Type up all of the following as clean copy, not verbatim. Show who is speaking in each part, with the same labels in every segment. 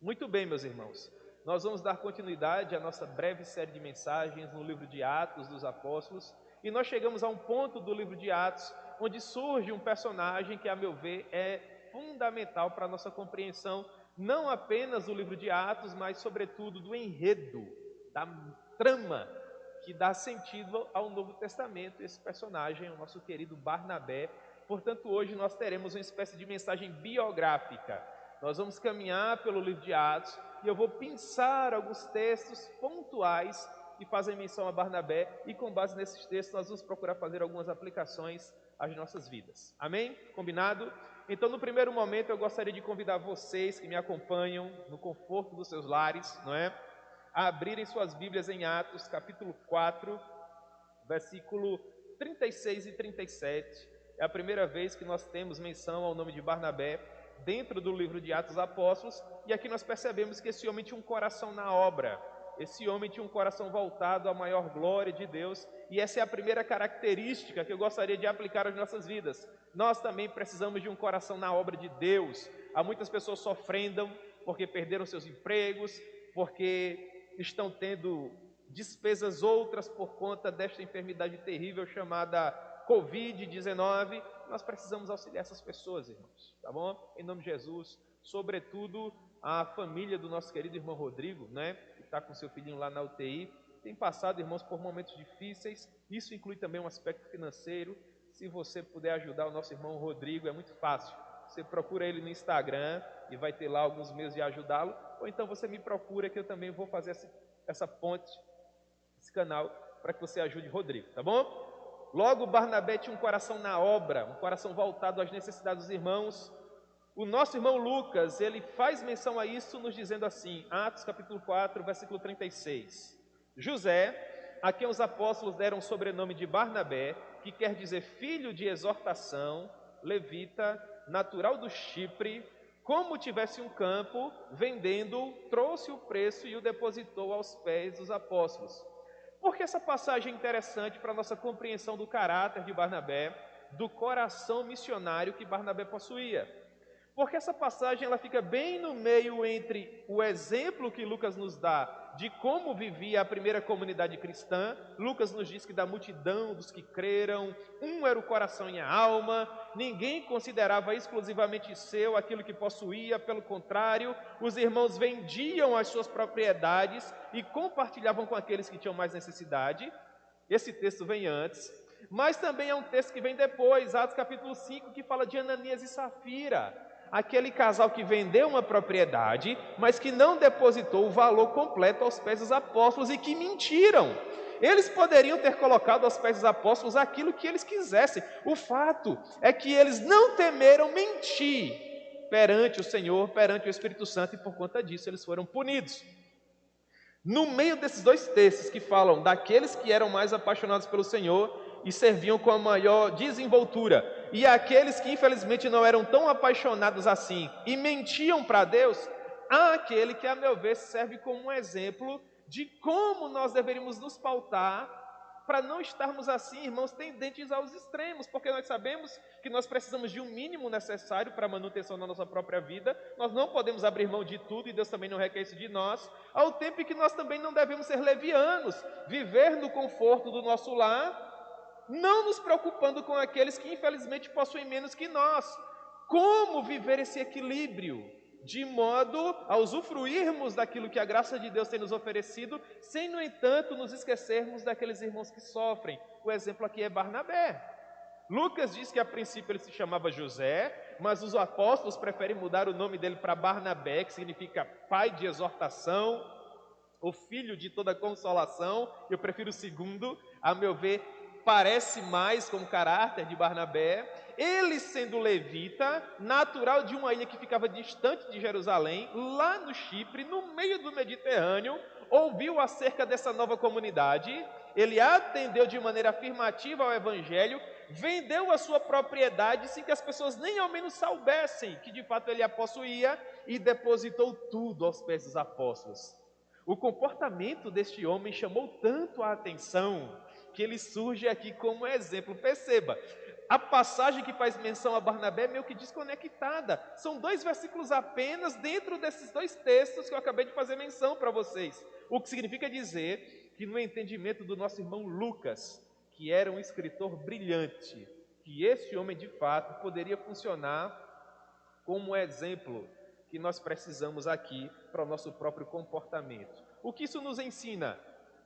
Speaker 1: Muito bem, meus irmãos. Nós vamos dar continuidade à nossa breve série de mensagens no livro de Atos dos Apóstolos. E nós chegamos a um ponto do livro de Atos onde surge um personagem que, a meu ver, é fundamental para a nossa compreensão, não apenas do livro de Atos, mas, sobretudo, do enredo, da trama que dá sentido ao Novo Testamento. Esse personagem é o nosso querido Barnabé. Portanto, hoje nós teremos uma espécie de mensagem biográfica. Nós vamos caminhar pelo livro de Atos e eu vou pensar alguns textos pontuais que fazem menção a Barnabé, e com base nesses textos nós vamos procurar fazer algumas aplicações às nossas vidas. Amém? Combinado? Então, no primeiro momento, eu gostaria de convidar vocês que me acompanham no conforto dos seus lares, não é? A abrirem suas Bíblias em Atos, capítulo 4, versículo 36 e 37. É a primeira vez que nós temos menção ao nome de Barnabé dentro do livro de Atos dos Apóstolos, e aqui nós percebemos que esse homem tinha um coração na obra. Esse homem tinha um coração voltado à maior glória de Deus, e essa é a primeira característica que eu gostaria de aplicar às nossas vidas. Nós também precisamos de um coração na obra de Deus. Há muitas pessoas sofrendo porque perderam seus empregos, porque estão tendo despesas outras por conta desta enfermidade terrível chamada Covid-19. Nós precisamos auxiliar essas pessoas, irmãos, tá bom? Em nome de Jesus, sobretudo a família do nosso querido irmão Rodrigo, né, que está com seu filhinho lá na UTI, tem passado, irmãos, por momentos difíceis. Isso inclui também um aspecto financeiro. Se você puder ajudar o nosso irmão Rodrigo, é muito fácil. Você procura ele no Instagram e vai ter lá alguns meios de ajudá-lo, ou então você me procura que eu também vou fazer essa ponte, esse canal, para que você ajude Rodrigo, tá bom? Logo, Barnabé tinha um coração na obra, um coração voltado às necessidades dos irmãos. O nosso irmão Lucas, ele faz menção a isso nos dizendo assim, Atos capítulo 4, versículo 36. José, a quem os apóstolos deram o sobrenome de Barnabé, que quer dizer filho de exortação, levita, natural do Chipre, como tivesse um campo, vendendo, trouxe o preço e o depositou aos pés dos apóstolos. Porque essa passagem é interessante para a nossa compreensão do caráter de Barnabé, do coração missionário que Barnabé possuía. Porque essa passagem ela fica bem no meio entre o exemplo que Lucas nos dá de como vivia a primeira comunidade cristã. Lucas nos diz que da multidão dos que creram, um era o coração e a alma, ninguém considerava exclusivamente seu aquilo que possuía, pelo contrário, os irmãos vendiam as suas propriedades e compartilhavam com aqueles que tinham mais necessidade. Esse texto vem antes, mas também é um texto que vem depois, Atos capítulo 5, que fala de Ananias e Safira. Aquele casal que vendeu uma propriedade, mas que não depositou o valor completo aos pés dos apóstolos e que mentiram. Eles poderiam ter colocado aos pés dos apóstolos aquilo que eles quisessem. O fato é que eles não temeram mentir perante o Senhor, perante o Espírito Santo, e por conta disso eles foram punidos. No meio desses dois textos que falam daqueles que eram mais apaixonados pelo Senhor e serviam com a maior desenvoltura, e aqueles que infelizmente não eram tão apaixonados assim e mentiam para Deus, há aquele que, a meu ver, serve como um exemplo de como nós deveríamos nos pautar para não estarmos assim, irmãos, tendentes aos extremos, porque nós sabemos que nós precisamos de um mínimo necessário para a manutenção da nossa própria vida. Nós não podemos abrir mão de tudo, e Deus também não requer isso de nós, ao tempo em que nós também não devemos ser levianos, viver no conforto do nosso lar, não nos preocupando com aqueles que infelizmente possuem menos que nós. Como viver esse equilíbrio? De modo a usufruirmos daquilo que a graça de Deus tem nos oferecido, sem, no entanto, nos esquecermos daqueles irmãos que sofrem. O exemplo aqui é Barnabé. Lucas diz que a princípio ele se chamava José, mas os apóstolos preferem mudar o nome dele para Barnabé, que significa pai de exortação, o filho de toda consolação. Eu prefiro o segundo, a meu ver, parece mais com o caráter de Barnabé. Ele, sendo levita, natural de uma ilha que ficava distante de Jerusalém, lá no Chipre, no meio do Mediterrâneo, ouviu acerca dessa nova comunidade, ele atendeu de maneira afirmativa ao Evangelho, vendeu a sua propriedade sem que as pessoas nem ao menos soubessem que de fato ele a possuía, e depositou tudo aos pés dos apóstolos. O comportamento deste homem chamou tanto a atenção que ele surge aqui como exemplo. Perceba, A passagem que faz menção a Barnabé é meio que desconectada. São 2 versículos apenas dentro desses 2 textos que eu acabei de fazer menção para vocês. O que significa dizer que no entendimento do nosso irmão Lucas, que era um escritor brilhante, que esse homem de fato poderia funcionar como exemplo que nós precisamos aqui para o nosso próprio comportamento. O que isso nos ensina?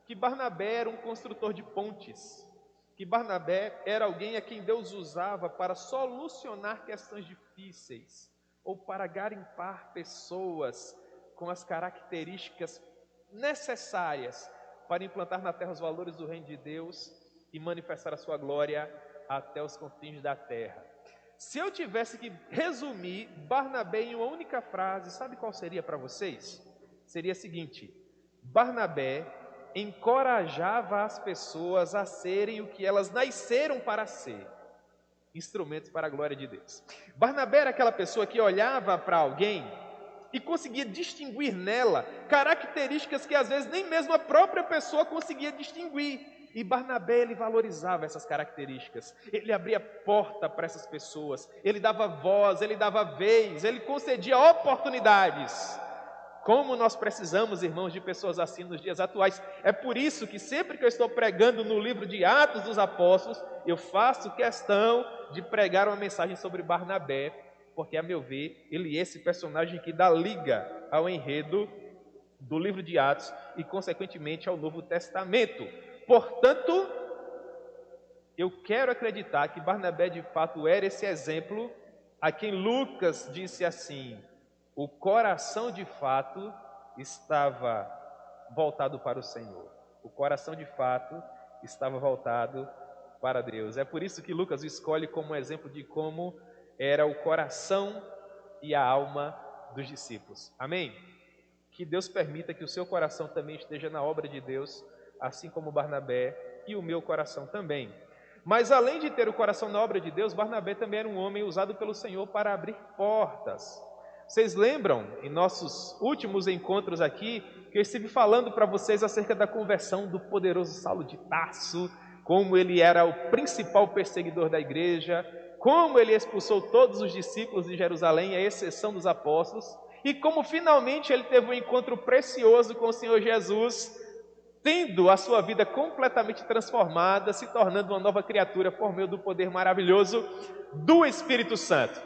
Speaker 1: Que Barnabé era um construtor de pontes, que Barnabé era alguém a quem Deus usava para solucionar questões difíceis, ou para garimpar pessoas com as características necessárias para implantar na terra os valores do reino de Deus e manifestar a sua glória até os confins da terra. Se eu tivesse que resumir Barnabé em uma única frase, sabe qual seria para vocês? Seria a seguinte: Barnabé encorajava as pessoas a serem o que elas nasceram para ser, instrumentos para a glória de Deus. Barnabé era aquela pessoa que olhava para alguém e conseguia distinguir nela características que às vezes nem mesmo a própria pessoa conseguia distinguir. E Barnabé, ele valorizava essas características, ele abria porta para essas pessoas, ele dava voz, ele dava vez, ele concedia oportunidades. Como nós precisamos, irmãos, de pessoas assim nos dias atuais. É por isso que sempre que eu estou pregando no livro de Atos dos Apóstolos, eu faço questão de pregar uma mensagem sobre Barnabé, porque, a meu ver, ele é esse personagem que dá liga ao enredo do livro de Atos e, consequentemente, ao Novo Testamento. Portanto, eu quero acreditar que Barnabé de fato era esse exemplo a quem Lucas disse assim: o coração de fato estava voltado para o Senhor. O coração de fato estava voltado para Deus. É por isso que Lucas o escolhe como exemplo de como era o coração e a alma dos discípulos. Amém? Que Deus permita que o seu coração também esteja na obra de Deus, assim como Barnabé, e o meu coração também. Mas além de ter o coração na obra de Deus, Barnabé também era um homem usado pelo Senhor para abrir portas. Vocês lembram, em nossos últimos encontros aqui, que eu estive falando para vocês acerca da conversão do poderoso Saulo de Tarso, como ele era o principal perseguidor da igreja, como ele expulsou todos os discípulos de Jerusalém, à exceção dos apóstolos, e como finalmente ele teve um encontro precioso com o Senhor Jesus, tendo a sua vida completamente transformada, se tornando uma nova criatura por meio do poder maravilhoso do Espírito Santo.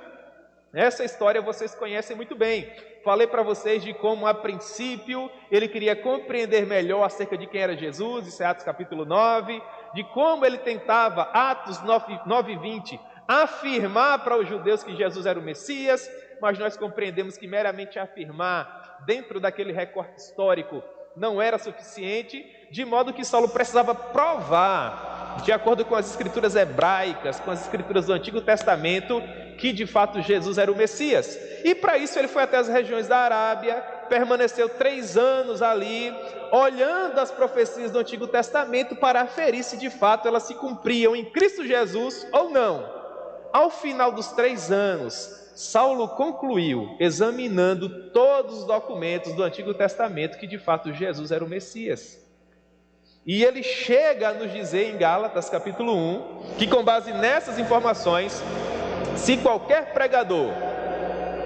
Speaker 1: Essa história vocês conhecem muito bem. Falei para vocês de como, a princípio, ele queria compreender melhor acerca de quem era Jesus, isso é Atos capítulo 9, de como ele tentava, Atos 9:20, afirmar para os judeus que Jesus era o Messias, mas nós compreendemos que meramente afirmar dentro daquele recorte histórico não era suficiente, de modo que Saulo precisava provar, de acordo com as escrituras hebraicas, com as escrituras do Antigo Testamento, que de fato Jesus era o Messias. E para isso ele foi até as regiões da Arábia, permaneceu 3 anos ali, olhando as profecias do Antigo Testamento para aferir se de fato elas se cumpriam em Cristo Jesus ou não. Ao final dos 3 anos, Saulo concluiu, examinando todos os documentos do Antigo Testamento, que de fato Jesus era o Messias. E ele chega a nos dizer em Gálatas capítulo 1, que com base nessas informações, se qualquer pregador,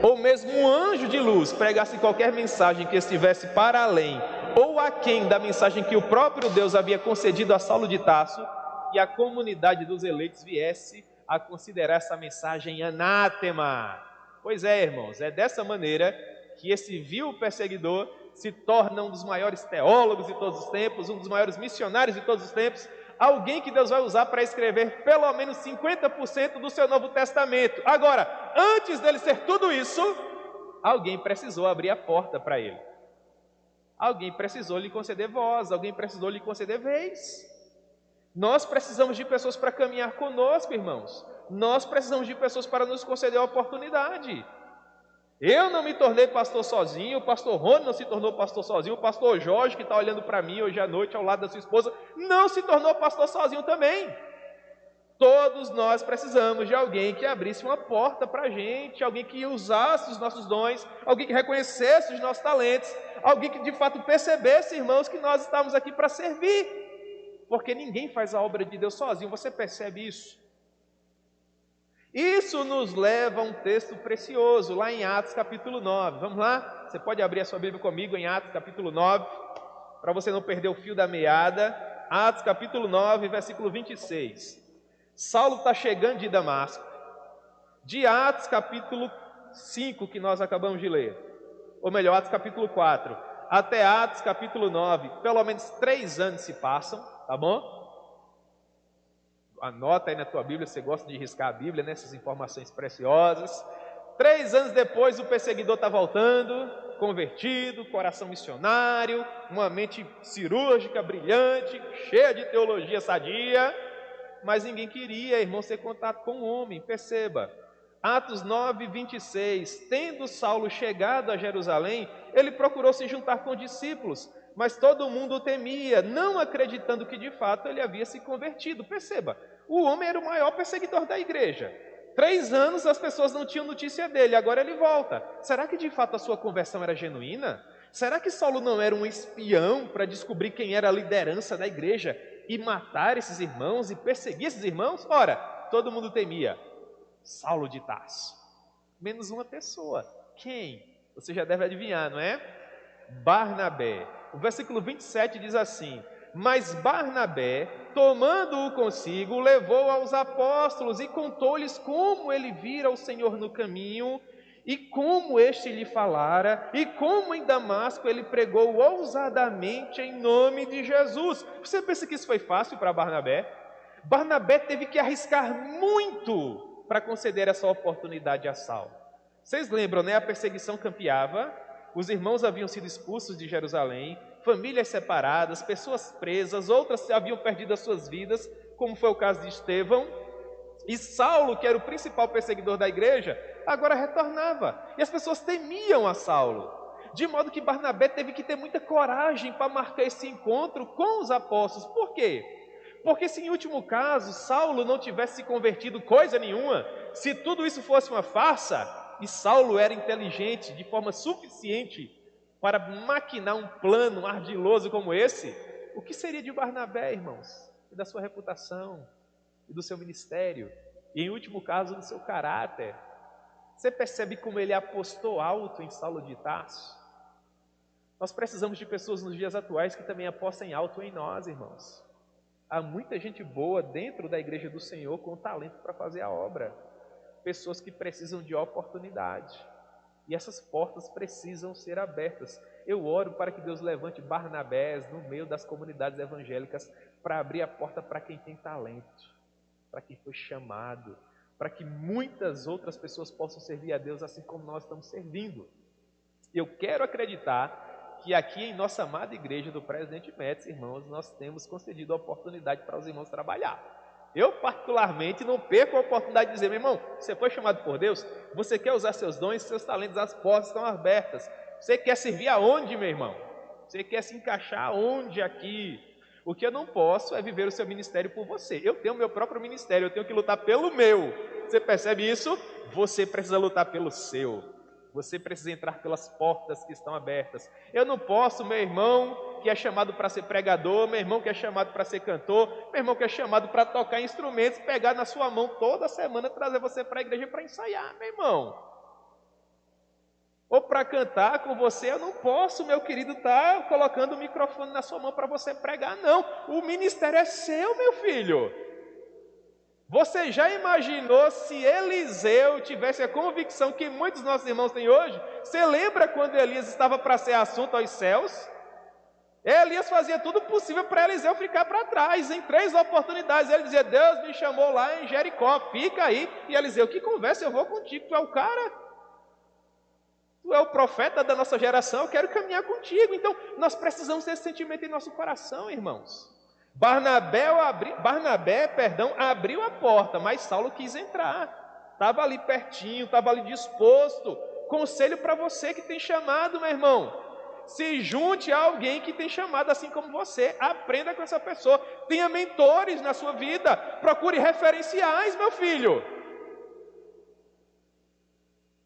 Speaker 1: ou mesmo um anjo de luz, pregasse qualquer mensagem que estivesse para além, ou aquém da mensagem que o próprio Deus havia concedido a Saulo de Tarso, e a comunidade dos eleitos viesse a considerar essa mensagem anátema. Pois é, irmãos, é dessa maneira que esse vil perseguidor se torna um dos maiores teólogos de todos os tempos, um dos maiores missionários de todos os tempos, alguém que Deus vai usar para escrever pelo menos 50% do seu Novo Testamento. Agora, antes dele ser tudo isso, alguém precisou abrir a porta para ele. Alguém precisou lhe conceder voz, alguém precisou lhe conceder vez. Nós precisamos de pessoas para caminhar conosco, irmãos. Nós precisamos de pessoas para nos conceder a oportunidade. Eu não me tornei pastor sozinho, o pastor Rony não se tornou pastor sozinho, o pastor Jorge, que está olhando para mim hoje à noite ao lado da sua esposa, não se tornou pastor sozinho também. Todos nós precisamos de alguém que abrisse uma porta para a gente, alguém que usasse os nossos dons, alguém que reconhecesse os nossos talentos, alguém que de fato percebesse, irmãos, que nós estamos aqui para servir. Porque ninguém faz a obra de Deus sozinho, você percebe isso? Isso nos leva a um texto precioso, lá em Atos capítulo 9. Vamos lá? Você pode abrir a sua Bíblia comigo em Atos capítulo 9, para você não perder o fio da meada. Atos capítulo 9, versículo 26. Saulo está chegando de Damasco. De Atos capítulo 5, que nós acabamos de ler, ou melhor, Atos capítulo 4, até Atos capítulo 9, pelo menos 3 anos se passam, tá bom? Anota aí na tua Bíblia, você gosta de riscar a Bíblia, né? Essas informações preciosas. 3 anos depois, o perseguidor está voltando, convertido, coração missionário, uma mente cirúrgica, brilhante, cheia de teologia sadia, mas ninguém queria, irmão, ter contato com o homem. Perceba, Atos 9, 26. Tendo Saulo chegado a Jerusalém, ele procurou se juntar com os discípulos, mas todo mundo o temia, não acreditando que de fato ele havia se convertido. Perceba, o homem era o maior perseguidor da igreja. 3 anos as pessoas não tinham notícia dele, agora ele volta. Será que de fato a sua conversão era genuína? Será que Saulo não era um espião para descobrir quem era a liderança da igreja e matar esses irmãos e perseguir esses irmãos? Ora, todo mundo temia Saulo de Tarso, menos uma pessoa. Quem? Você já deve adivinhar, não é? Barnabé. O versículo 27 diz assim: mas Barnabé, tomando-o consigo, levou aos apóstolos e contou-lhes como ele vira o Senhor no caminho e como este lhe falara e como em Damasco ele pregou ousadamente em nome de Jesus. Você pensa que isso foi fácil para Barnabé? Barnabé teve que arriscar muito para conceder essa oportunidade a Saulo. Vocês lembram, né? A perseguição campeava, os irmãos haviam sido expulsos de Jerusalém, famílias separadas, pessoas presas, outras haviam perdido as suas vidas, como foi o caso de Estevão. E Saulo, que era o principal perseguidor da igreja, agora retornava. E as pessoas temiam a Saulo. De modo que Barnabé teve que ter muita coragem para marcar esse encontro com os apóstolos. Por quê? Porque se em último caso Saulo não tivesse se convertido coisa nenhuma, se tudo isso fosse uma farsa, e Saulo era inteligente de forma suficiente para maquinar um plano ardiloso como esse, o que seria de Barnabé, irmãos? E da sua reputação, e do seu ministério, e em último caso do seu caráter? Você percebe como ele apostou alto em Saulo de Tarso? Nós precisamos de pessoas nos dias atuais que também apostem alto em nós, irmãos. Há muita gente boa dentro da igreja do Senhor com talento para fazer a obra. Pessoas que precisam de oportunidade. E essas portas precisam ser abertas. Eu oro para que Deus levante Barnabés no meio das comunidades evangélicas para abrir a porta para quem tem talento, para quem foi chamado, para que muitas outras pessoas possam servir a Deus assim como nós estamos servindo. Eu quero acreditar que aqui em nossa amada igreja do Presidente Médici, irmãos, nós temos concedido a oportunidade para os irmãos trabalhar. Eu, particularmente, não perco a oportunidade de dizer: meu irmão, você foi chamado por Deus, você quer usar seus dons, seus talentos, as portas estão abertas. Você quer servir aonde, meu irmão? Você quer se encaixar aonde aqui? O que eu não posso é viver o seu ministério por você. Eu tenho o meu próprio ministério, eu tenho que lutar pelo meu. Você percebe isso? Você precisa lutar pelo seu. Você precisa entrar pelas portas que estão abertas. Eu não posso, meu irmão que é chamado para ser pregador, meu irmão que é chamado para ser cantor, meu irmão que é chamado para tocar instrumentos, pegar na sua mão toda semana, trazer você para a igreja para ensaiar, meu irmão. Ou para cantar com você, eu não posso, meu querido, estar colocando o microfone na sua mão para você pregar, não. O ministério é seu, meu filho. Você já imaginou se Eliseu tivesse a convicção que muitos dos nossos irmãos têm hoje? Você lembra quando Elias estava para ser assunto aos céus? Elias fazia tudo possível para Eliseu ficar para trás. Em 3 oportunidades ele dizia: Deus me chamou lá em Jericó, fica aí. E Eliseu: que conversa, eu vou contigo, tu é o cara. Tu é o profeta da nossa geração, eu quero caminhar contigo. Então nós precisamos ter esse sentimento em nosso coração, irmãos. Barnabé abriu a porta, mas Saulo quis entrar. Estava ali pertinho, estava ali disposto. Conselho para você que tem chamado, meu irmão: se junte a alguém que tem chamado assim como você. Aprenda com essa pessoa. Tenha mentores na sua vida. Procure referenciais, meu filho.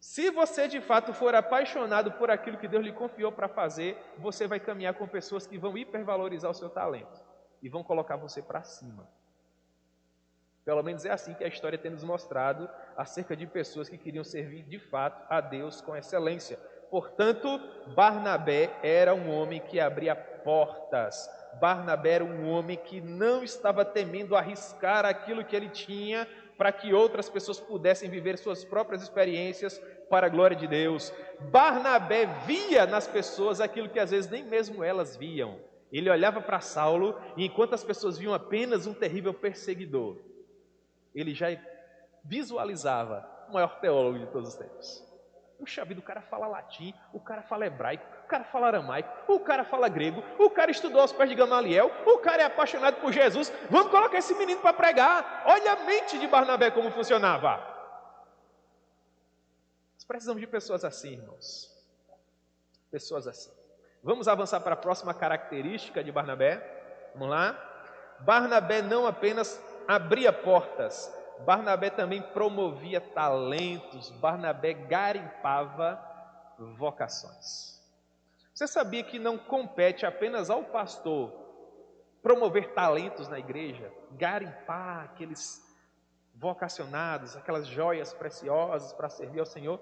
Speaker 1: Se você de fato for apaixonado por aquilo que Deus lhe confiou para fazer, você vai caminhar com pessoas que vão hipervalorizar o seu talento e vão colocar você para cima. Pelo menos é assim que a história tem nos mostrado acerca de pessoas que queriam servir de fato a Deus com excelência. Portanto, Barnabé era um homem que abria portas. Barnabé era um homem que não estava temendo arriscar aquilo que ele tinha para que outras pessoas pudessem viver suas próprias experiências para a glória de Deus. Barnabé via nas pessoas aquilo que às vezes nem mesmo elas viam. Ele olhava para Saulo e enquanto as pessoas viam apenas um terrível perseguidor, ele já visualizava o maior teólogo de todos os tempos. Puxa vida, o cara fala latim, o cara fala hebraico, o cara fala aramaico, o cara fala grego, o cara estudou aos pés de Gamaliel, o cara é apaixonado por Jesus. Vamos colocar esse menino para pregar. Olha a mente de Barnabé como funcionava. Nós precisamos de pessoas assim, irmãos. Pessoas assim. Vamos avançar para a próxima característica de Barnabé. Vamos lá. Barnabé não apenas abria portas, Barnabé também promovia talentos, Barnabé garimpava vocações. Você sabia que não compete apenas ao pastor promover talentos na igreja, garimpar aqueles vocacionados, aquelas joias preciosas para servir ao Senhor?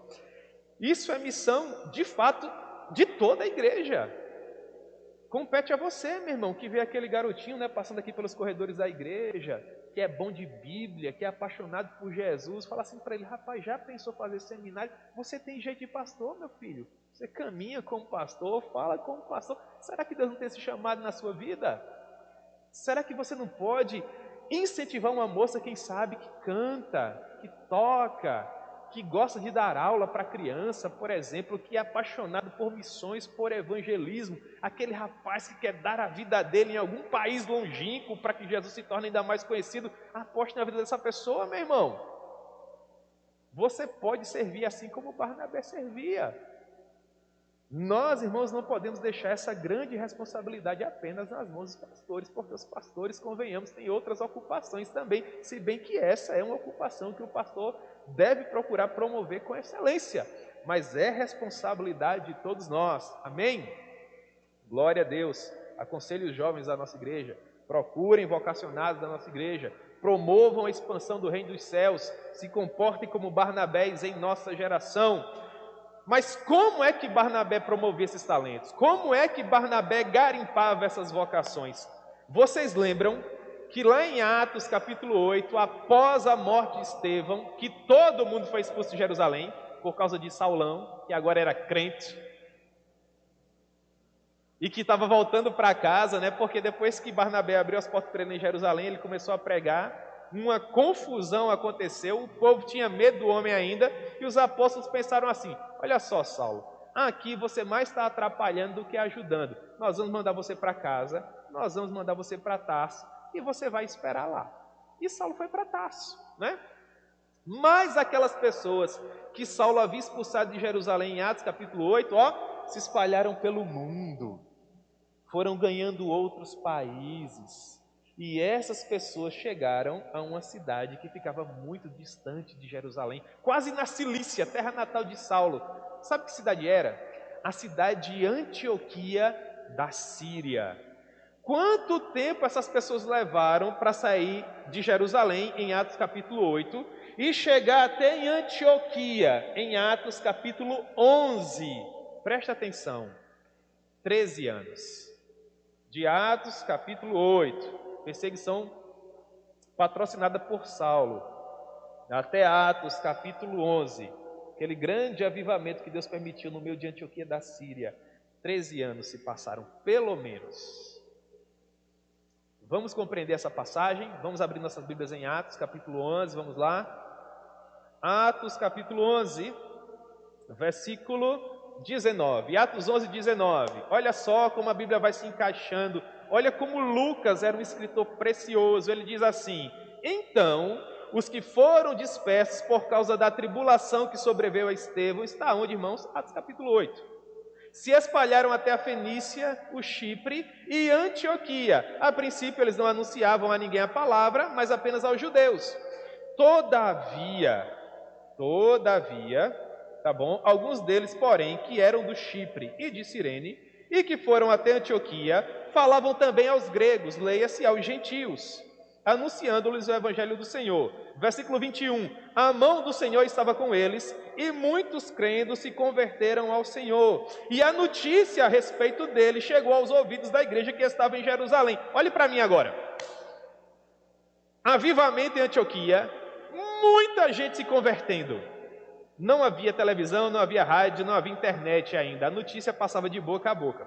Speaker 1: Isso é missão, de fato, de toda a igreja. Compete a você, meu irmão, que vê aquele garotinho, né, passando aqui pelos corredores da igreja, que é bom de Bíblia, que é apaixonado por Jesus, fala assim para ele: rapaz, já pensou fazer seminário? Você tem jeito de pastor, meu filho? Você caminha como pastor, fala como pastor. Será que Deus não tem esse chamado na sua vida? Será que você não pode incentivar uma moça, quem sabe, que canta, que toca, que gosta de dar aula para criança, por exemplo, que é apaixonado por missões, por evangelismo, aquele rapaz que quer dar a vida dele em algum país longínquo para que Jesus se torne ainda mais conhecido? Aposte na vida dessa pessoa, meu irmão. Você pode servir assim como Barnabé servia. Nós, irmãos, não podemos deixar essa grande responsabilidade apenas nas mãos dos pastores, porque os pastores, convenhamos, têm outras ocupações também, se bem que essa é uma ocupação que o pastor deve procurar promover com excelência, mas é responsabilidade de todos nós, amém? Glória a Deus. Aconselho os jovens da nossa igreja, procurem vocacionados da nossa igreja, promovam a expansão do reino dos céus, se comportem como Barnabés em nossa geração. Mas como é que Barnabé promovia esses talentos? Como é que Barnabé garimpava essas vocações? Vocês lembram que lá em Atos capítulo 8, após a morte de Estevão, que todo mundo foi expulso de Jerusalém, por causa de Saulão, que agora era crente, e que estava voltando para casa, né? Porque depois que Barnabé abriu as portas para ele em Jerusalém, ele começou a pregar, uma confusão aconteceu, o povo tinha medo do homem ainda, e os apóstolos pensaram assim: olha só, Saulo, aqui você mais está atrapalhando do que ajudando. Nós vamos mandar você para casa, nós vamos mandar você para Tarso, e você vai esperar lá. E Saulo foi para Tarso, né? Mas aquelas pessoas que Saulo havia expulsado de Jerusalém em Atos capítulo 8, se espalharam pelo mundo, foram ganhando outros países, e essas pessoas chegaram a uma cidade que ficava muito distante de Jerusalém, quase na Cilícia, terra natal de Saulo. Sabe que cidade era? A cidade de Antioquia da Síria. Quanto tempo essas pessoas levaram para sair de Jerusalém, em Atos capítulo 8, e chegar até em Antioquia, em Atos capítulo 11? Presta atenção, 13 anos. De Atos capítulo 8, perseguição patrocinada por Saulo, até Atos capítulo 11, aquele grande avivamento que Deus permitiu no meio de Antioquia da Síria. 13 anos se passaram, pelo menos. Vamos compreender essa passagem? Vamos abrir nossas Bíblias em Atos capítulo 11, vamos lá. Atos capítulo 11, versículo 19, Atos 11, 19, olha só como a Bíblia vai se encaixando, olha como Lucas era um escritor precioso. Ele diz assim: então, os que foram dispersos por causa da tribulação que sobreveio a Estevão, está onde, irmãos? Atos capítulo 8, se espalharam até a Fenícia, o Chipre e Antioquia. A princípio eles não anunciavam a ninguém a palavra, mas apenas aos judeus. Todavia, tá bom? Alguns deles, porém, que eram do Chipre e de Cirene, e que foram até Antioquia, falavam também aos gregos, leia-se aos gentios. anunciando-lhes o evangelho do Senhor. Versículo 21, a mão do Senhor estava com eles, e muitos crendo se converteram ao Senhor. E a notícia a respeito dele chegou aos ouvidos da igreja que estava em Jerusalém. Olhe para mim agora. Avivamento em Antioquia, muita gente se convertendo. Não havia televisão, não havia rádio, não havia internet ainda. A notícia passava de boca a boca.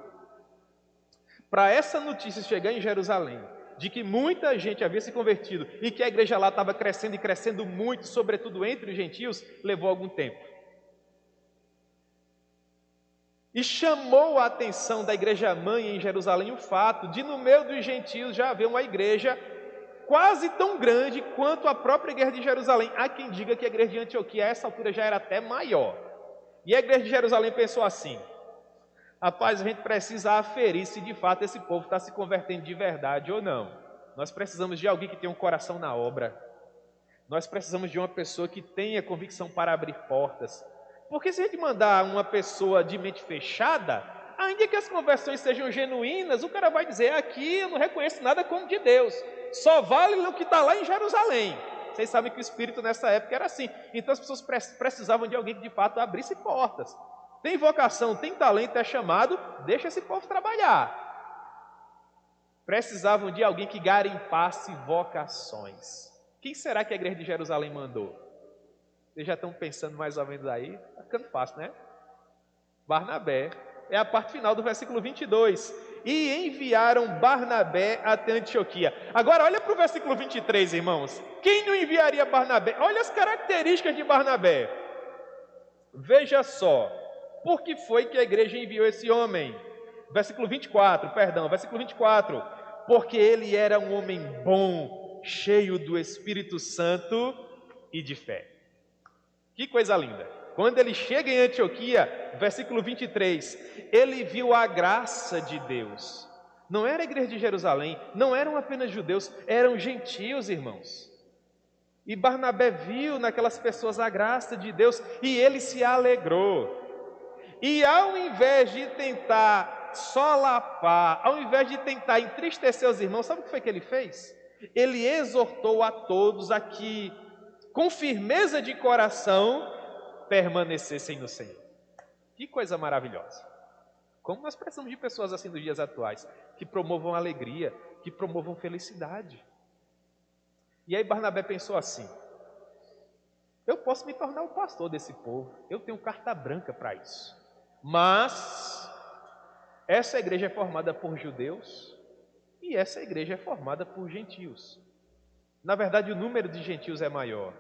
Speaker 1: Para essa notícia chegar em Jerusalém, de que muita gente havia se convertido e que a igreja lá estava crescendo e crescendo muito, sobretudo entre os gentios, levou algum tempo. E chamou a atenção da igreja mãe em Jerusalém o fato de no meio dos gentios já haver uma igreja quase tão grande quanto a própria igreja de Jerusalém. Há quem diga que a igreja de Antioquia a essa altura já era até maior. E a igreja de Jerusalém pensou assim: rapaz, a gente precisa aferir se de fato esse povo está se convertendo de verdade ou não. Nós precisamos de alguém que tenha um coração na obra. Nós precisamos de uma pessoa que tenha convicção para abrir portas. Porque se a gente mandar uma pessoa de mente fechada, ainda que as conversões sejam genuínas, o cara vai dizer: aqui eu não reconheço nada como de Deus. Só vale o que está lá em Jerusalém. Vocês sabem que o espírito nessa época era assim. Então as pessoas precisavam de alguém que de fato abrisse portas. Tem vocação, tem talento, é chamado, deixa esse povo trabalhar. Precisavam de alguém que garimpasse vocações. Quem será que a igreja de Jerusalém mandou? Vocês já estão pensando mais ou menos aí? Está ficando fácil, né? Barnabé. É a parte final do versículo 22. E enviaram Barnabé até Antioquia. Agora olha para o versículo 23, irmãos. Quem não enviaria Barnabé? Olha as características de Barnabé. Veja só. Por que foi que a igreja enviou esse homem? Versículo 24. Porque ele era um homem bom, cheio do Espírito Santo e de fé. Que coisa linda. Quando ele chega em Antioquia, versículo 23, ele viu a graça de Deus. Não era a igreja de Jerusalém, não eram apenas judeus, eram gentios, irmãos. E Barnabé viu naquelas pessoas a graça de Deus e ele se alegrou. E ao invés de tentar solapar, ao invés de tentar entristecer os irmãos, sabe o que foi que ele fez? Ele exortou a todos a que, com firmeza de coração, permanecessem no Senhor. Que coisa maravilhosa. Como nós precisamos de pessoas assim nos dias atuais, que promovam alegria, que promovam felicidade. E aí Barnabé pensou assim: eu posso me tornar o pastor desse povo, eu tenho carta branca para isso. Mas essa igreja é formada por judeus e essa igreja é formada por gentios. Na verdade, o número de gentios é maior.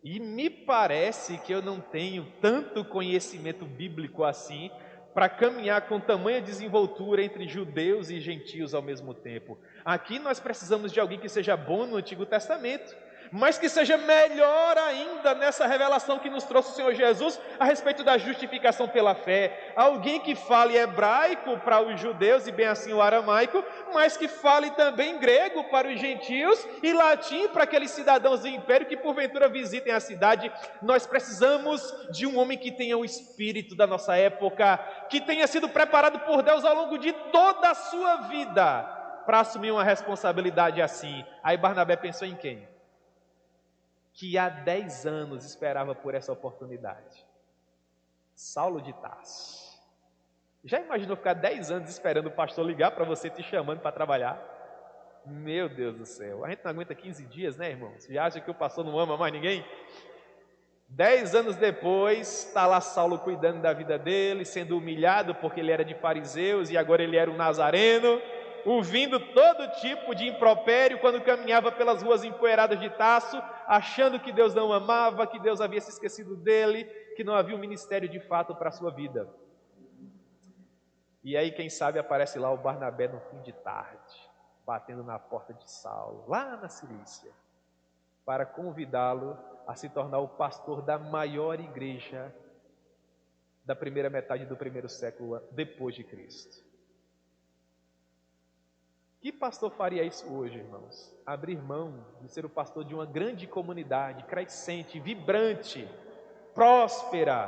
Speaker 1: E me parece que eu não tenho tanto conhecimento bíblico assim para caminhar com tamanha desenvoltura entre judeus e gentios ao mesmo tempo. Aqui nós precisamos de alguém que seja bom no Antigo Testamento, mas que seja melhor ainda nessa revelação que nos trouxe o Senhor Jesus a respeito da justificação pela fé. Alguém que fale hebraico para os judeus e bem assim o aramaico, mas que fale também grego para os gentios e latim para aqueles cidadãos do império que porventura visitem a cidade. Nós precisamos de um homem que tenha o espírito da nossa época, que tenha sido preparado por Deus ao longo de toda a sua vida para assumir uma responsabilidade assim. Aí Barnabé pensou em quem? Que há 10 anos esperava por essa oportunidade. Saulo de Tarso. Já imaginou ficar 10 anos esperando o pastor ligar para você te chamando para trabalhar? Meu Deus do céu, a gente não aguenta 15 dias, né, irmão? Você acha que o pastor não ama mais ninguém? 10 anos depois, está lá Saulo cuidando da vida dele, sendo humilhado porque ele era de fariseus e agora ele era um nazareno, ouvindo todo tipo de impropério quando caminhava pelas ruas empoeiradas de Tarso, achando que Deus não amava, que Deus havia se esquecido dele, que não havia um ministério de fato para a sua vida. E aí, quem sabe, aparece lá o Barnabé no fim de tarde, batendo na porta de Saulo, lá na Cilícia, para convidá-lo a se tornar o pastor da maior igreja da primeira metade do primeiro século depois de Cristo. Que pastor faria isso hoje, irmãos? Abrir mão de ser o pastor de uma grande comunidade, crescente, vibrante, próspera,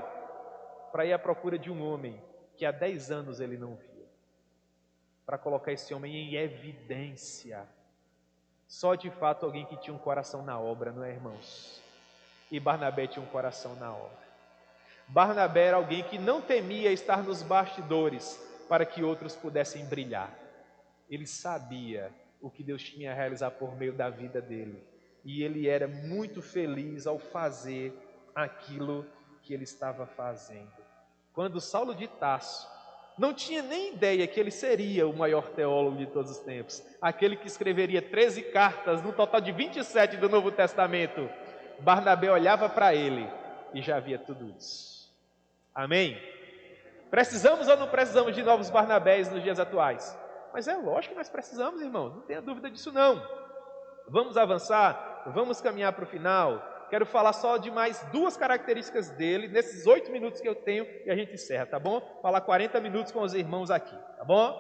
Speaker 1: para ir à procura de um homem que há 10 anos ele não via, para colocar esse homem em evidência. Só de fato alguém que tinha um coração na obra, não é, irmãos? E Barnabé tinha um coração na obra. Barnabé era alguém que não temia estar nos bastidores para que outros pudessem brilhar. Ele sabia o que Deus tinha a realizar por meio da vida dele. E ele era muito feliz ao fazer aquilo que ele estava fazendo. Quando Saulo de Tarso não tinha nem ideia que ele seria o maior teólogo de todos os tempos, aquele que escreveria 13 cartas, no total de 27 do Novo Testamento, Barnabé olhava para ele e já via tudo isso. Amém? Precisamos ou não precisamos de novos Barnabés nos dias atuais? Mas é lógico que nós precisamos, irmãos, não tenha dúvida disso não. Vamos avançar, vamos caminhar para o final. Quero falar só de mais 2 características dele, nesses 8 minutos que eu tenho, e a gente encerra, tá bom? Falar 40 minutos com os irmãos aqui, tá bom?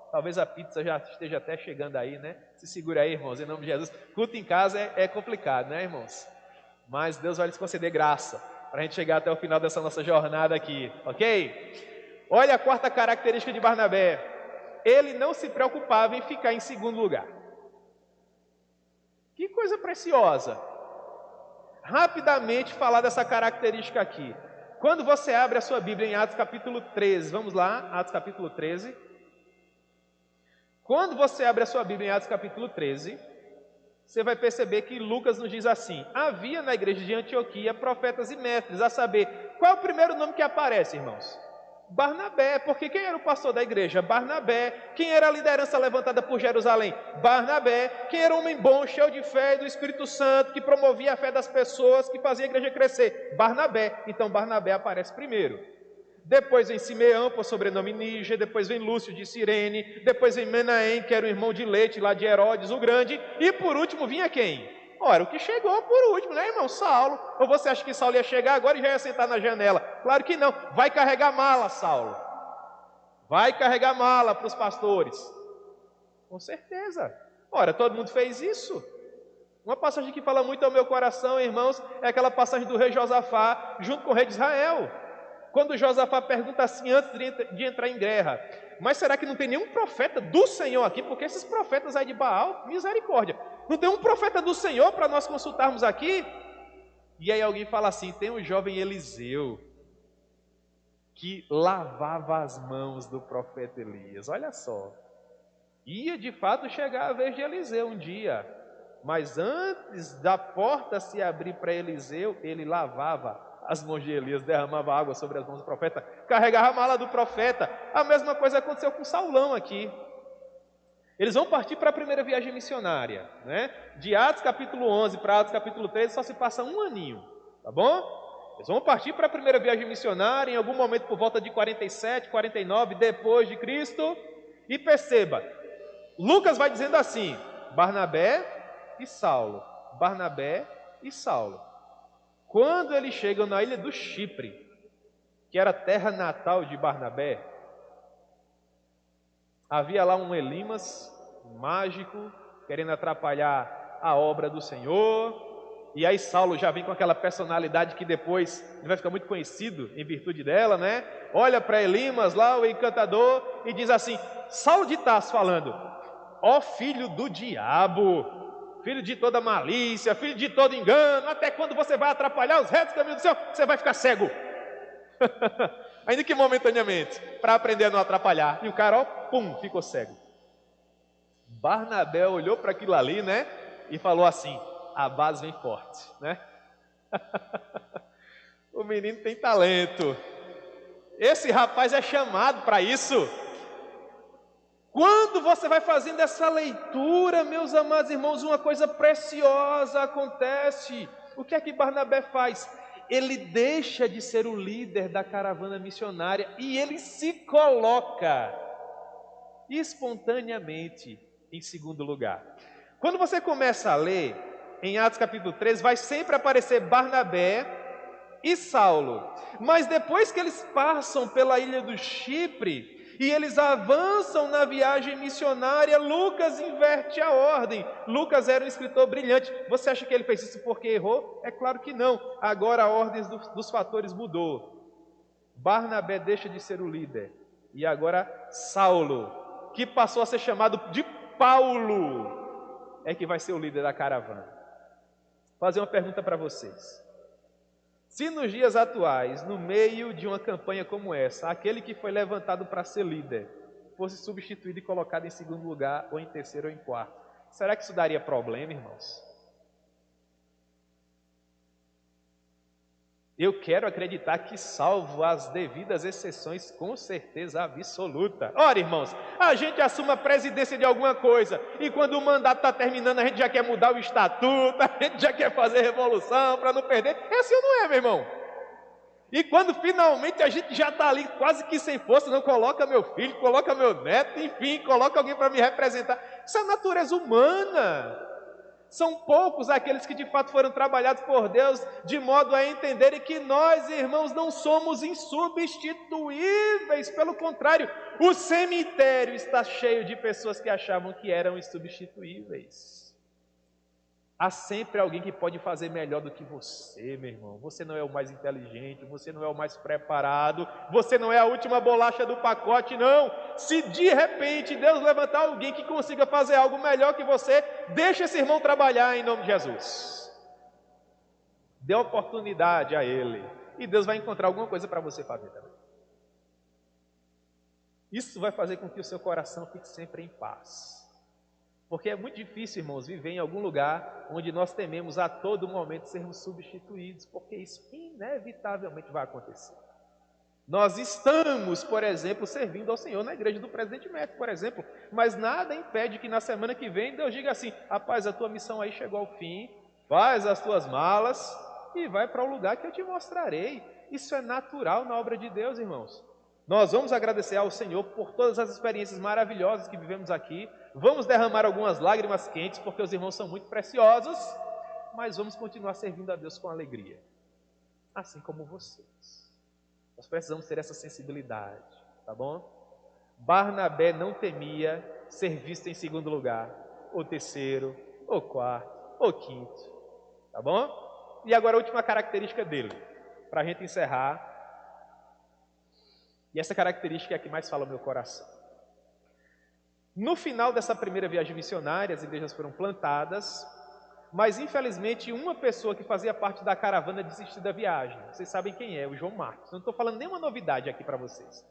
Speaker 1: Talvez a pizza já esteja até chegando aí, né? Se segura aí, irmãos, em nome de Jesus. Culto em casa é complicado, né, irmãos? Mas Deus vai lhes conceder graça, para a gente chegar até o final dessa nossa jornada aqui, ok? Olha a 4ª característica de Barnabé. Ele não se preocupava em ficar em segundo lugar. Que coisa preciosa. Rapidamente falar dessa característica aqui. Quando você abre a sua Bíblia em Atos capítulo 13, vamos lá, Atos capítulo 13. Quando você abre a sua Bíblia em Atos capítulo 13, você vai perceber que Lucas nos diz assim: havia na igreja de Antioquia profetas e mestres, a saber, qual é o primeiro nome que aparece, irmãos? Barnabé, porque quem era o pastor da igreja? Barnabé. Quem era a liderança levantada por Jerusalém? Barnabé. Quem era um homem bom, cheio de fé e do Espírito Santo, que promovia a fé das pessoas, que fazia a igreja crescer? Barnabé. Então Barnabé aparece primeiro. Depois vem Simeão, por sobrenome Níger. Depois vem Lúcio de Cirene. Depois vem Menahem, que era o irmão de Leite, lá de Herodes o Grande. E por último vinha quem? Ora, o que chegou por último, né, irmão? Saulo. Ou você acha que Saulo ia chegar agora e já ia sentar na janela? Claro que não. Vai carregar mala, Saulo. Vai carregar mala para os pastores. Com certeza. Ora, todo mundo fez isso. Uma passagem que fala muito ao meu coração, irmãos, é aquela passagem do rei Josafá junto com o rei de Israel. Quando Josafá pergunta assim antes de entrar em guerra: mas será que não tem nenhum profeta do Senhor aqui? Porque esses profetas aí de Baal, misericórdia, não tem um profeta do Senhor para nós consultarmos aqui? E aí alguém fala assim: tem um jovem Eliseu que lavava as mãos do profeta Elias. Olha só, ia de fato chegar a vez de Eliseu um dia, mas antes da porta se abrir para Eliseu, ele lavava as mãos de Elias, derramava água sobre as mãos do profeta, carregava a mala do profeta. A mesma coisa aconteceu com Saulão aqui. Eles vão partir para a primeira viagem missionária, né? De Atos capítulo 11 para Atos capítulo 13 só se passa um aninho, tá bom? Eles vão partir para a primeira viagem missionária em algum momento por volta de 47, 49 depois de Cristo. E perceba, Lucas vai dizendo assim: Barnabé e Saulo, Barnabé e Saulo. Quando eles chegam na ilha do Chipre, que era a terra natal de Barnabé, havia lá um Elimas, um mágico, querendo atrapalhar a obra do Senhor. E aí Saulo já vem com aquela personalidade que depois ele vai ficar muito conhecido em virtude dela, né? Olha para Elimas lá, o encantador, e diz assim: Saulo de Tarso falando: ó filho do diabo, filho de toda malícia, filho de todo engano, até quando você vai atrapalhar os retos caminhos do céu, você vai ficar cego. Ainda que momentaneamente, para aprender a não atrapalhar. E o cara, ó, pum, ficou cego. Barnabé olhou para aquilo ali, né? E falou assim: a base vem forte, né? O menino tem talento. Esse rapaz é chamado para isso. Quando você vai fazendo essa leitura, meus amados irmãos, uma coisa preciosa acontece. O que é que Barnabé faz? Ele deixa de ser o líder da caravana missionária e ele se coloca espontaneamente em segundo lugar. Quando você começa a ler, em Atos capítulo 13, vai sempre aparecer Barnabé e Saulo. Mas depois que eles passam pela ilha do Chipre e eles avançam na viagem missionária, Lucas inverte a ordem. Lucas era um escritor brilhante. Você acha que ele fez isso porque errou? É claro que não. Agora a ordem dos fatores mudou. Barnabé deixa de ser o líder. E agora Saulo, que passou a ser chamado de Paulo. é que vai ser o líder da caravana. Vou fazer uma pergunta para vocês. Se nos dias atuais, no meio de uma campanha como essa, aquele que foi levantado para ser líder fosse substituído e colocado em segundo lugar, ou em terceiro ou em quarto, será que isso daria problema, irmãos? Eu quero acreditar que, salvo as devidas exceções, com certeza absoluta. Ora, irmãos, a gente assume a presidência de alguma coisa, e quando o mandato está terminando, a gente já quer mudar o estatuto, a gente já quer fazer revolução para não perder. É assim ou não é, meu irmão? E quando finalmente a gente já está ali quase que sem força, não coloca meu filho, coloca meu neto, enfim, coloca alguém para me representar. Isso é a natureza humana. São poucos aqueles que de fato foram trabalhados por Deus, de modo a entenderem que nós, irmãos, não somos insubstituíveis. Pelo contrário, o cemitério está cheio de pessoas que achavam que eram insubstituíveis. Há sempre alguém que pode fazer melhor do que você, meu irmão. Você não é o mais inteligente, você não é o mais preparado, você não é a última bolacha do pacote, não. Se de repente Deus levantar alguém que consiga fazer algo melhor que você, deixa esse irmão trabalhar em nome de Jesus. Dê oportunidade a ele e Deus vai encontrar alguma coisa para você fazer também. Isso vai fazer com que o seu coração fique sempre em paz. Porque é muito difícil, irmãos, viver em algum lugar onde nós tememos a todo momento sermos substituídos, porque isso inevitavelmente vai acontecer. Nós estamos, por exemplo, servindo ao Senhor na igreja do Presidente Médico, por exemplo, mas nada impede que na semana que vem Deus diga assim: rapaz, a tua missão aí chegou ao fim, faz as tuas malas e vai para o lugar que eu te mostrarei. Isso é natural na obra de Deus, irmãos. Nós vamos agradecer ao Senhor por todas as experiências maravilhosas que vivemos aqui. Vamos derramar algumas lágrimas quentes, porque os irmãos são muito preciosos, mas vamos continuar servindo a Deus com alegria, assim como vocês. Nós precisamos ter essa sensibilidade, tá bom? Barnabé não temia ser visto em segundo lugar, ou terceiro, ou quarto, ou quinto, tá bom? E agora a última característica dele, para a gente encerrar. E essa característica é a que mais fala o meu coração. No final dessa primeira viagem missionária, as igrejas foram plantadas, mas infelizmente uma pessoa que fazia parte da caravana desistiu da viagem. Vocês sabem quem é, o João Marcos. Não estou falando nenhuma novidade aqui para vocês.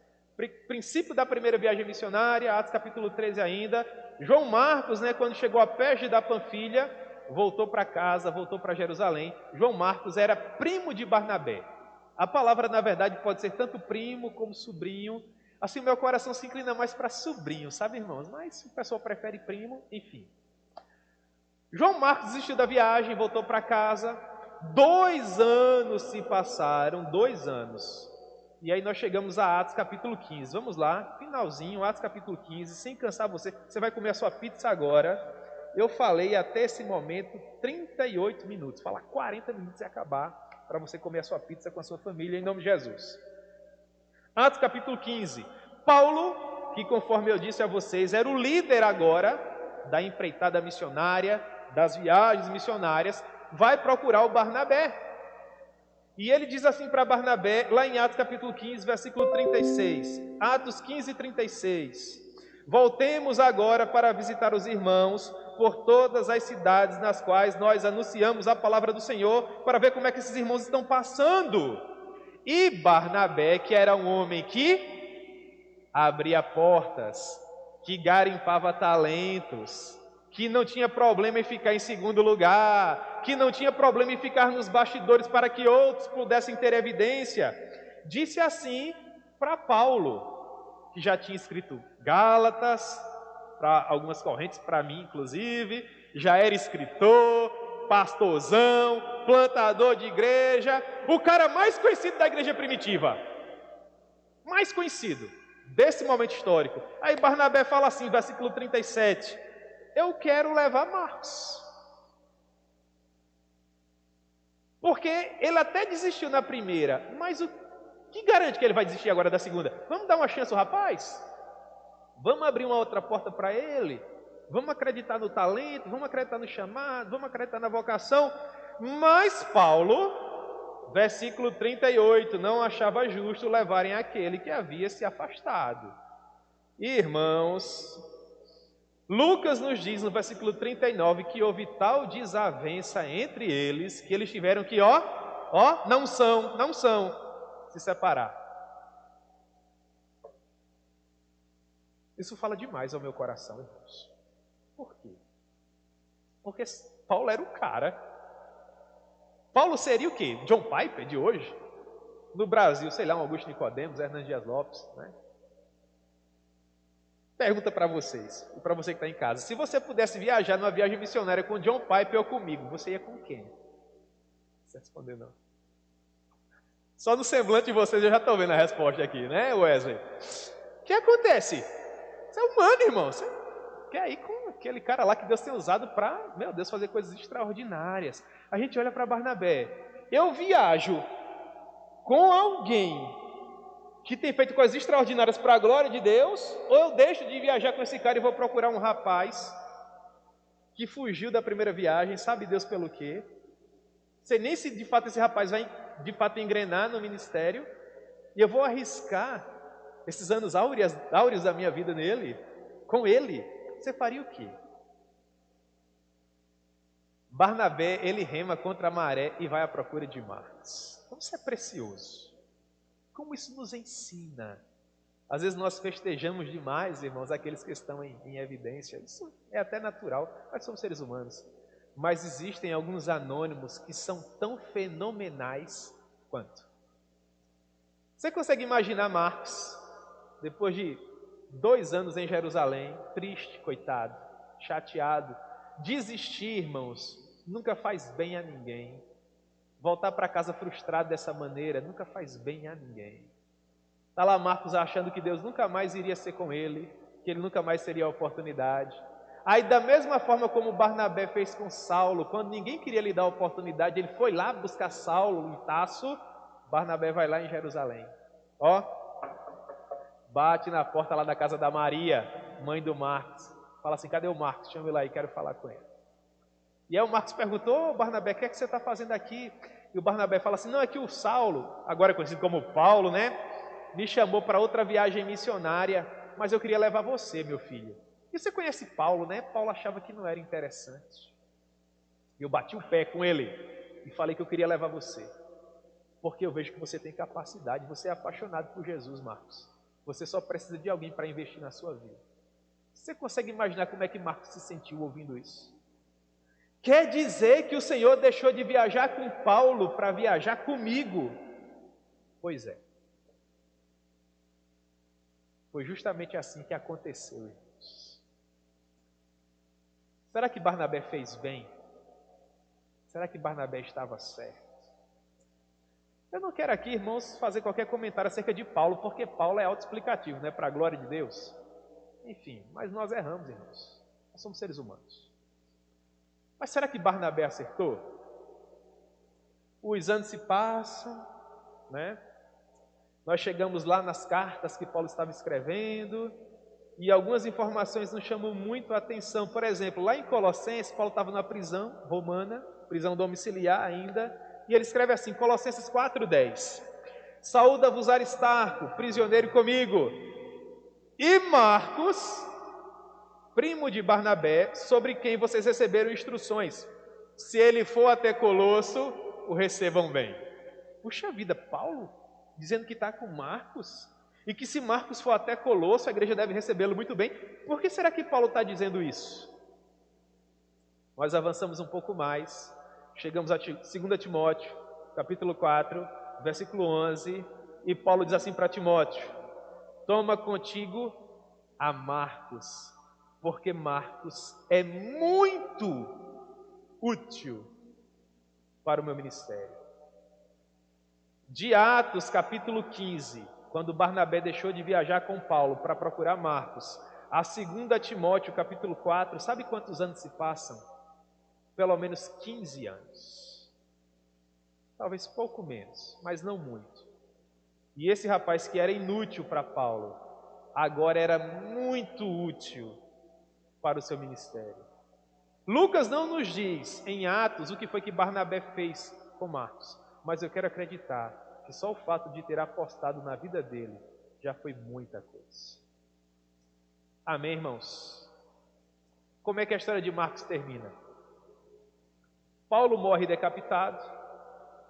Speaker 1: Princípio da primeira viagem missionária, Atos capítulo 13 ainda. João Marcos, quando chegou a Perge da Panfilha, voltou para casa, voltou para Jerusalém. João Marcos era primo de Barnabé. A palavra, na verdade, pode ser tanto primo como sobrinho. Assim, o meu coração se inclina mais para sobrinho, sabe, irmãos? Mas o pessoal prefere primo, enfim. João Marcos desistiu da viagem, voltou para casa. 2 anos se passaram, 2 anos. E aí nós chegamos a Atos capítulo 15. Vamos lá, finalzinho, Atos capítulo 15, sem cansar você. Você vai comer a sua pizza agora. Eu falei até esse momento 38 minutos. Falar 40 minutos e acabar, para você comer a sua pizza com a sua família, em nome de Jesus. Atos capítulo 15. Paulo, que conforme eu disse a vocês, era o líder agora da empreitada missionária, das viagens missionárias, vai procurar o Barnabé. E ele diz assim para Barnabé, lá em Atos capítulo 15, versículo 36. Atos 15, 36. Voltemos agora para visitar os irmãos por todas as cidades nas quais nós anunciamos a palavra do Senhor, para ver como é que esses irmãos estão passando. E Barnabé, que era um homem que abria portas, que garimpava talentos, que não tinha problema em ficar em segundo lugar, que não tinha problema em ficar nos bastidores para que outros pudessem ter evidência, disse assim para Paulo, que já tinha escrito Gálatas, para algumas correntes, para mim inclusive, já era escritor, pastorzão, plantador de igreja, o cara mais conhecido da igreja primitiva, mais conhecido desse momento histórico. Aí Barnabé fala assim, versículo 37, eu quero levar Marcos, porque ele até desistiu na primeira, mas o que garante que ele vai desistir agora da segunda? Vamos dar uma chance ao rapaz? Vamos abrir uma outra porta para ele? Vamos acreditar no talento, vamos acreditar no chamado, vamos acreditar na vocação. Mas Paulo, versículo 38, não achava justo levarem aquele que havia se afastado. Irmãos, Lucas nos diz no versículo 39 que houve tal desavença entre eles que eles tiveram que, não são, se separar. Isso fala demais ao meu coração, irmãos. Por quê? Porque Paulo era o cara. Paulo seria o quê? John Piper de hoje? No Brasil, sei lá, um Augusto Nicodemos, Hernando Dias Lopes, né? Pergunta para vocês, e para você que está em casa. Se você pudesse viajar numa viagem missionária com John Piper ou comigo, você ia com quem? Você respondeu não. Só no semblante de vocês eu já estou vendo a resposta aqui, né, Wesley? O que acontece? Você é humano, irmão. Você quer ir com aquele cara lá que Deus tem usado para, meu Deus, fazer coisas extraordinárias. A gente olha para Barnabé. Eu viajo com alguém que tem feito coisas extraordinárias para a glória de Deus, ou eu deixo de viajar com esse cara e vou procurar um rapaz que fugiu da primeira viagem, sabe Deus pelo quê? Sei nem se de fato esse rapaz vai de fato engrenar no ministério, e eu vou arriscar esses anos áureos da minha vida nele, com ele. Você faria o quê? Barnabé, ele rema contra a maré e vai à procura de Marcos. Como isso é precioso. Como isso nos ensina. Às vezes nós festejamos demais, irmãos, aqueles que estão em evidência. Isso é até natural, nós somos seres humanos. Mas existem alguns anônimos que são tão fenomenais quanto. Você consegue imaginar Marcos, depois de 2 anos em Jerusalém, triste, coitado, chateado, desistir, irmãos, nunca faz bem a ninguém. Voltar para casa frustrado dessa maneira nunca faz bem a ninguém. Está lá Marcos achando que Deus nunca mais iria ser com ele, que ele nunca mais teria a oportunidade. Aí, da mesma forma como Barnabé fez com Saulo, quando ninguém queria lhe dar a oportunidade, ele foi lá buscar Saulo em Tarso. Barnabé vai lá em Jerusalém. Bate na porta lá da casa da Maria, mãe do Marcos. Fala assim: cadê o Marcos? Chama ele lá e quero falar com ele. E aí o Marcos perguntou: Barnabé, o que é que você está fazendo aqui? E o Barnabé fala assim: não, é que o Saulo, agora conhecido como Paulo, né, me chamou para outra viagem missionária, mas eu queria levar você, meu filho. E você conhece Paulo, né? Paulo achava que não era interessante. E eu bati o pé com ele e falei que eu queria levar você, porque eu vejo que você tem capacidade, você é apaixonado por Jesus, Marcos. Você só precisa de alguém para investir na sua vida. Você consegue imaginar como é que Marcos se sentiu ouvindo isso? Quer dizer que o Senhor deixou de viajar com Paulo para viajar comigo? Pois é. Foi justamente assim que aconteceu, irmãos. Será que Barnabé fez bem? Será que Barnabé estava certo? Eu não quero aqui, irmãos, fazer qualquer comentário acerca de Paulo, porque Paulo é autoexplicativo, né? Para a glória de Deus. Enfim, mas nós erramos, irmãos. Nós somos seres humanos. Mas será que Barnabé acertou? Os anos se passam, né? Nós chegamos lá nas cartas que Paulo estava escrevendo, e algumas informações nos chamam muito a atenção. Por exemplo, lá em Colossenses, Paulo estava na prisão romana, prisão domiciliar ainda, e ele escreve assim, Colossenses 4:10: saúda-vos Aristarco, prisioneiro comigo, e Marcos, primo de Barnabé, sobre quem vocês receberam instruções. Se ele for até Colosso, o recebam bem. Puxa vida, Paulo dizendo que está com Marcos, e que se Marcos for até Colosso, a igreja deve recebê-lo muito bem. Por que será que Paulo está dizendo isso? Nós avançamos um pouco mais, chegamos a 2 Timóteo, capítulo 4, versículo 11, e Paulo diz assim para Timóteo: toma contigo a Marcos, porque Marcos é muito útil para o meu ministério. De Atos, capítulo 15, quando Barnabé deixou de viajar com Paulo para procurar Marcos, a 2 Timóteo, capítulo 4, sabe quantos anos se passam? Pelo menos 15 anos. Talvez pouco menos, mas não muito. E esse rapaz que era inútil para Paulo, agora era muito útil para o seu ministério. Lucas não nos diz em Atos o que foi que Barnabé fez com Marcos, mas eu quero acreditar que só o fato de ter apostado na vida dele já foi muita coisa. Amém, irmãos? Como é que a história de Marcos termina? Paulo morre decapitado,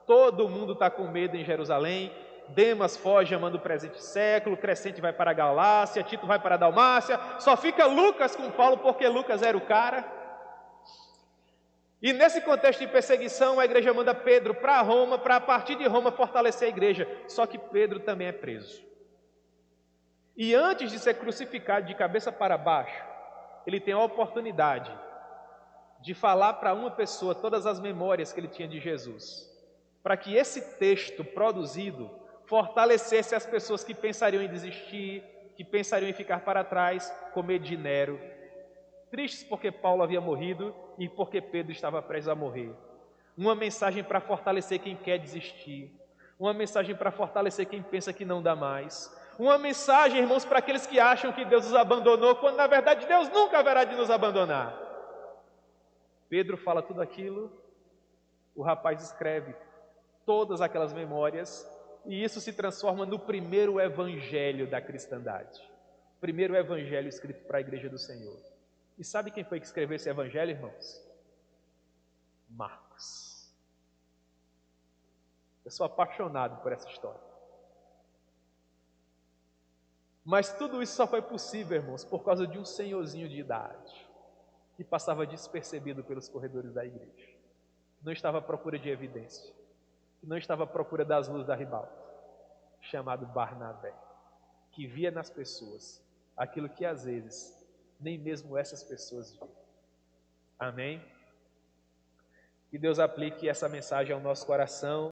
Speaker 1: todo mundo está com medo em Jerusalém, Demas foge amando o presente século, Crescente vai para a Galácia, Tito vai para a Dalmácia, só fica Lucas com Paulo porque Lucas era o cara. E nesse contexto de perseguição, a igreja manda Pedro para Roma, para a partir de Roma fortalecer a igreja. Só que Pedro também é preso. E antes de ser crucificado de cabeça para baixo, ele tem a oportunidade de falar para uma pessoa todas as memórias que ele tinha de Jesus, para que esse texto produzido fortalecesse as pessoas que pensariam em desistir, que pensariam em ficar para trás, com medo de Nero, tristes porque Paulo havia morrido e porque Pedro estava prestes a morrer. Uma mensagem para fortalecer quem quer desistir, uma mensagem para fortalecer quem pensa que não dá mais, uma mensagem, irmãos, para aqueles que acham que Deus os abandonou, quando na verdade Deus nunca haverá de nos abandonar. Pedro fala tudo aquilo, o rapaz escreve todas aquelas memórias, e isso se transforma no primeiro evangelho da cristandade. Primeiro evangelho escrito para a igreja do Senhor. E sabe quem foi que escreveu esse evangelho, irmãos? Marcos. Eu sou apaixonado por essa história. Mas tudo isso só foi possível, irmãos, por causa de um senhorzinho de idade, que passava despercebido pelos corredores da igreja, não estava à procura de evidência, não estava à procura das luzes da ribalta, chamado Barnabé, que via nas pessoas aquilo que às vezes nem mesmo essas pessoas viam. Amém? Que Deus aplique essa mensagem ao nosso coração.